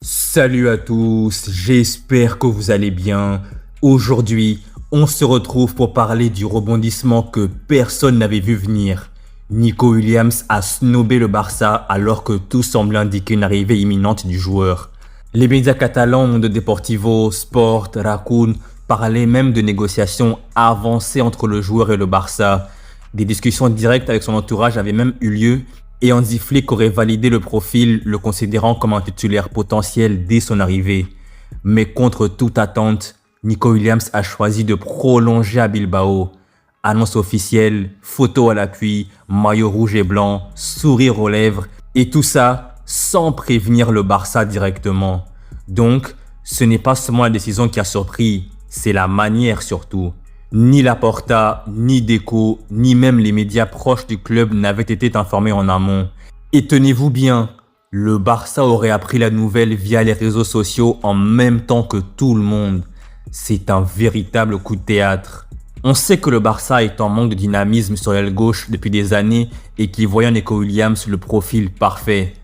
Salut à tous, j'espère que vous allez bien. Aujourd'hui, on se retrouve pour parler du rebondissement que personne n'avait vu venir. Nico Williams a snobé le Barça alors que tout semblait indiquer une arrivée imminente du joueur. Les médias catalans Mundo Deportivo, Sport, Racun parlaient même de négociations avancées entre le joueur et le Barça. Des discussions directes avec son entourage avaient même eu lieu et Hansi Flick aurait validé le profil, le considérant comme un titulaire potentiel dès son arrivée. Mais contre toute attente, Nico Williams a choisi de prolonger à Bilbao. Annonce officielle, photo à l'appui, maillot rouge et blanc, sourire aux lèvres, et tout ça sans prévenir le Barça directement. Donc, ce n'est pas seulement la décision qui a surpris, c'est la manière surtout. Ni Laporta, ni Deco, ni même les médias proches du club n'avaient été informés en amont. Et tenez-vous bien, le Barça aurait appris la nouvelle via les réseaux sociaux en même temps que tout le monde. C'est un véritable coup de théâtre. On sait que le Barça est en manque de dynamisme sur l'aile gauche depuis des années et qu'il voyait en Nico Williams le profil parfait.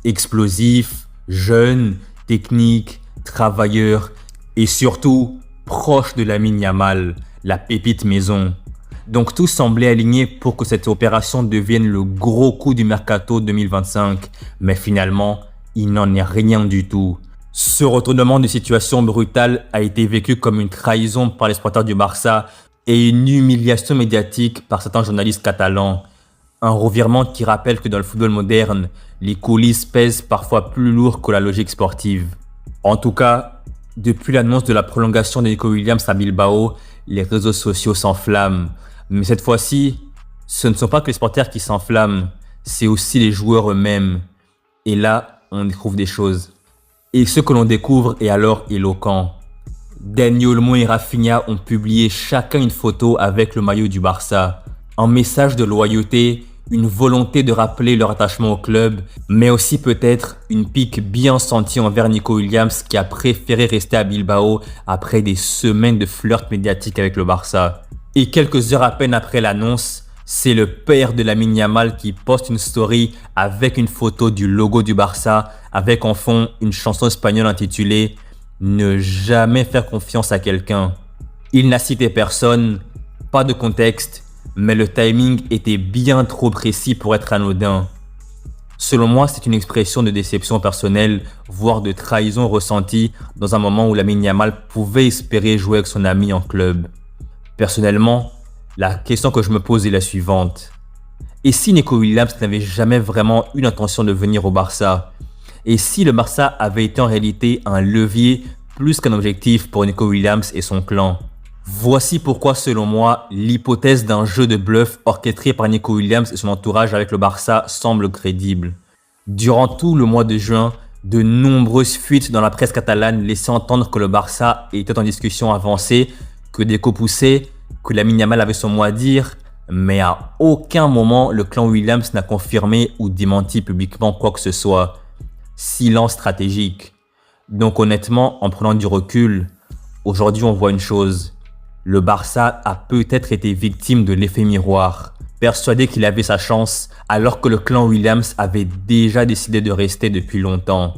Explosif, jeune, technique, travailleur et surtout proche de Lamine Yamal, la pépite maison. Donc tout semblait aligné pour que cette opération devienne le gros coup du mercato 2025. Mais finalement, il n'en est rien du tout. Ce retournement de situation brutale a été vécu comme une trahison par les supporters du Barça et une humiliation médiatique par certains journalistes catalans. Un revirement qui rappelle que dans le football moderne, les coulisses pèsent parfois plus lourd que la logique sportive. En tout cas, depuis l'annonce de la prolongation de Nico Williams à Bilbao, les réseaux sociaux s'enflamment. Mais cette fois-ci, ce ne sont pas que les supporters qui s'enflamment, c'est aussi les joueurs eux-mêmes. Et là, on découvre des choses. Et ce que l'on découvre est alors éloquent. Dani Olmo et Rafinha ont publié chacun une photo avec le maillot du Barça. Un message de loyauté, une volonté de rappeler leur attachement au club, mais aussi peut-être une pique bien sentie envers Nico Williams qui a préféré rester à Bilbao après des semaines de flirt médiatique avec le Barça. Et quelques heures à peine après l'annonce, c'est le père de Lamine Yamal qui poste une story avec une photo du logo du Barça, avec en fond une chanson espagnole intitulée « Ne jamais faire confiance à quelqu'un ». Il n'a cité personne, pas de contexte, mais le timing était bien trop précis pour être anodin. Selon moi, c'est une expression de déception personnelle, voire de trahison ressentie dans un moment où Lamine Yamal pouvait espérer jouer avec son ami en club. Personnellement, la question que je me pose est la suivante. Et si Nico Williams n'avait jamais vraiment eu l'intention de venir au Barça? Et si le Barça avait été en réalité un levier plus qu'un objectif pour Nico Williams et son clan? Voici pourquoi, selon moi, l'hypothèse d'un jeu de bluff orchestré par Nico Williams et son entourage avec le Barça semble crédible. Durant tout le mois de juin, de nombreuses fuites dans la presse catalane laissaient entendre que le Barça était en discussion avancée, que Deco poussait, que Lamine Yamal avait son mot à dire, mais à aucun moment le clan Williams n'a confirmé ou démenti publiquement quoi que ce soit. Silence stratégique. Donc honnêtement, en prenant du recul, aujourd'hui on voit une chose. Le Barça a peut-être été victime de l'effet miroir, persuadé qu'il avait sa chance alors que le clan Williams avait déjà décidé de rester depuis longtemps.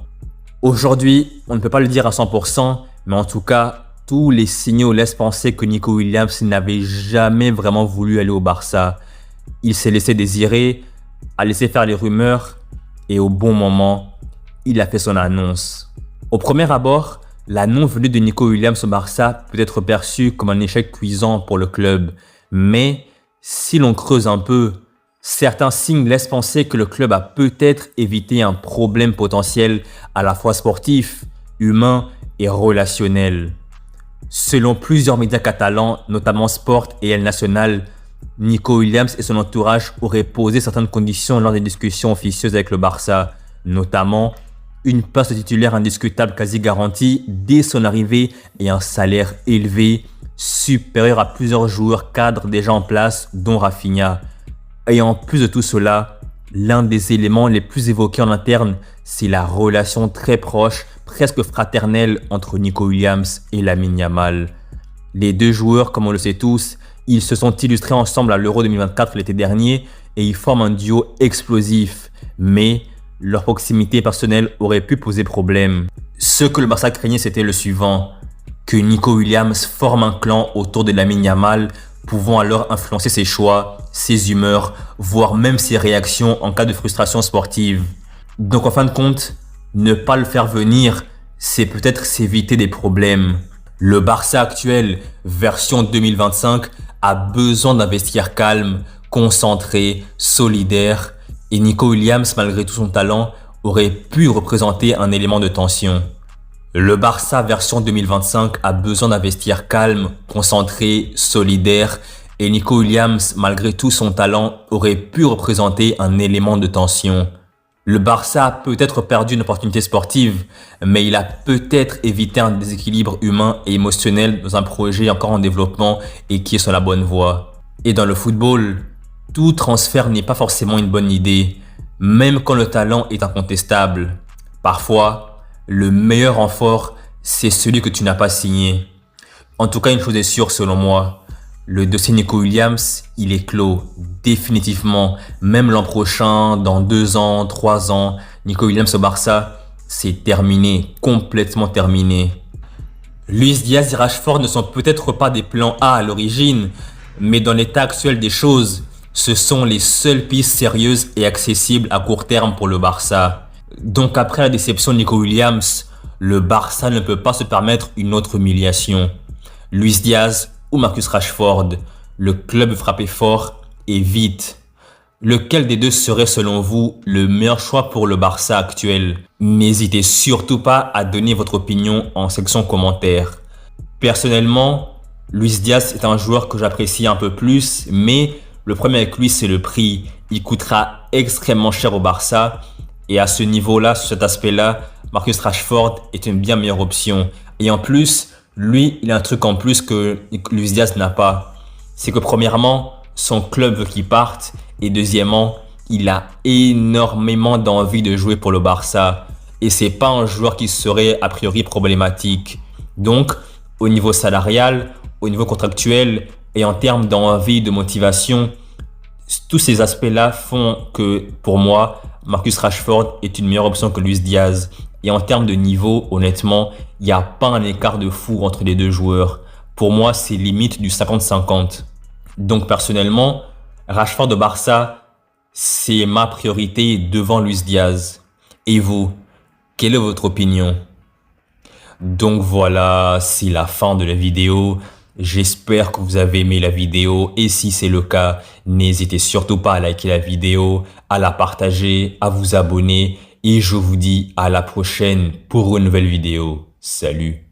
Aujourd'hui, on ne peut pas le dire à 100%, mais en tout cas, tous les signaux laissent penser que Nico Williams n'avait jamais vraiment voulu aller au Barça. Il s'est laissé désirer, a laissé faire les rumeurs et au bon moment, il a fait son annonce. Au premier abord, la non-venue de Nico Williams au Barça peut être perçue comme un échec cuisant pour le club. Mais si l'on creuse un peu, certains signes laissent penser que le club a peut-être évité un problème potentiel à la fois sportif, humain et relationnel. Selon plusieurs médias catalans, notamment Sport et El Nacional, Nico Williams et son entourage auraient posé certaines conditions lors des discussions officieuses avec le Barça, notamment une place de titulaire indiscutable quasi garantie dès son arrivée et un salaire élevé, supérieur à plusieurs joueurs cadres déjà en place, dont Rafinha. Et en plus de tout cela, l'un des éléments les plus évoqués en interne, c'est la relation très proche, presque fraternelle entre Nico Williams et Lamine Yamal. Les deux joueurs, comme on le sait tous, ils se sont illustrés ensemble à l'Euro 2024 l'été dernier et ils forment un duo explosif. Mais leur proximité personnelle aurait pu poser problème. Ce que le Barça craignait, c'était le suivant, que Nico Williams forme un clan autour de Lamine Yamal, pouvant alors influencer ses choix, ses humeurs, voire même ses réactions en cas de frustration sportive. Donc en fin de compte, ne pas le faire venir, c'est peut-être s'éviter des problèmes. Le Barça actuel, version 2025, a besoin d'un vestiaire calme, concentré, solidaire, et Nico Williams, malgré tout son talent, aurait pu représenter un élément de tension. Le Barça version 2025 a besoin d'un vestiaire calme, concentré, solidaire, et Nico Williams, malgré tout son talent, aurait pu représenter un élément de tension. Le Barça a peut-être perdu une opportunité sportive, mais il a peut-être évité un déséquilibre humain et émotionnel dans un projet encore en développement et qui est sur la bonne voie. Et dans le football, tout transfert n'est pas forcément une bonne idée, même quand le talent est incontestable. Parfois, le meilleur renfort, c'est celui que tu n'as pas signé. En tout cas, une chose est sûre selon moi, le dossier Nico Williams, il est clos, définitivement. Même l'an prochain, dans 2 ans, 3 ans, Nico Williams au Barça, c'est terminé, complètement terminé. Luis Diaz et Rashford ne sont peut-être pas des plans A à l'origine, mais dans l'état actuel des choses, ce sont les seules pistes sérieuses et accessibles à court terme pour le Barça. Donc après la déception de Nico Williams, le Barça ne peut pas se permettre une autre humiliation. Luis Diaz ou Marcus Rashford, le club veut frapper fort et vite. Lequel des deux serait selon vous le meilleur choix pour le Barça actuel? N'hésitez surtout pas à donner votre opinion en section commentaires. Personnellement, Luis Diaz est un joueur que j'apprécie un peu plus, mais le problème avec lui, c'est le prix. Il coûtera extrêmement cher au Barça. Et à ce niveau-là, sur cet aspect-là, Marcus Rashford est une bien meilleure option. Et en plus, lui, il a un truc en plus que Luis Diaz n'a pas. C'est que premièrement, son club veut qu'il parte. Et deuxièmement, il a énormément d'envie de jouer pour le Barça. Et c'est pas un joueur qui serait a priori problématique. Donc, au niveau salarial, au niveau contractuel et en termes d'envie, de motivation, tous ces aspects-là font que, pour moi, Marcus Rashford est une meilleure option que Luis Diaz. Et en termes de niveau, honnêtement, il n'y a pas un écart de fou entre les deux joueurs. Pour moi, c'est limite du 50-50. Donc personnellement, Rashford de Barça, c'est ma priorité devant Luis Diaz. Et vous, quelle est votre opinion? Donc voilà, c'est la fin de la vidéo. J'espère que vous avez aimé la vidéo et si c'est le cas, n'hésitez surtout pas à liker la vidéo, à la partager, à vous abonner et je vous dis à la prochaine pour une nouvelle vidéo. Salut!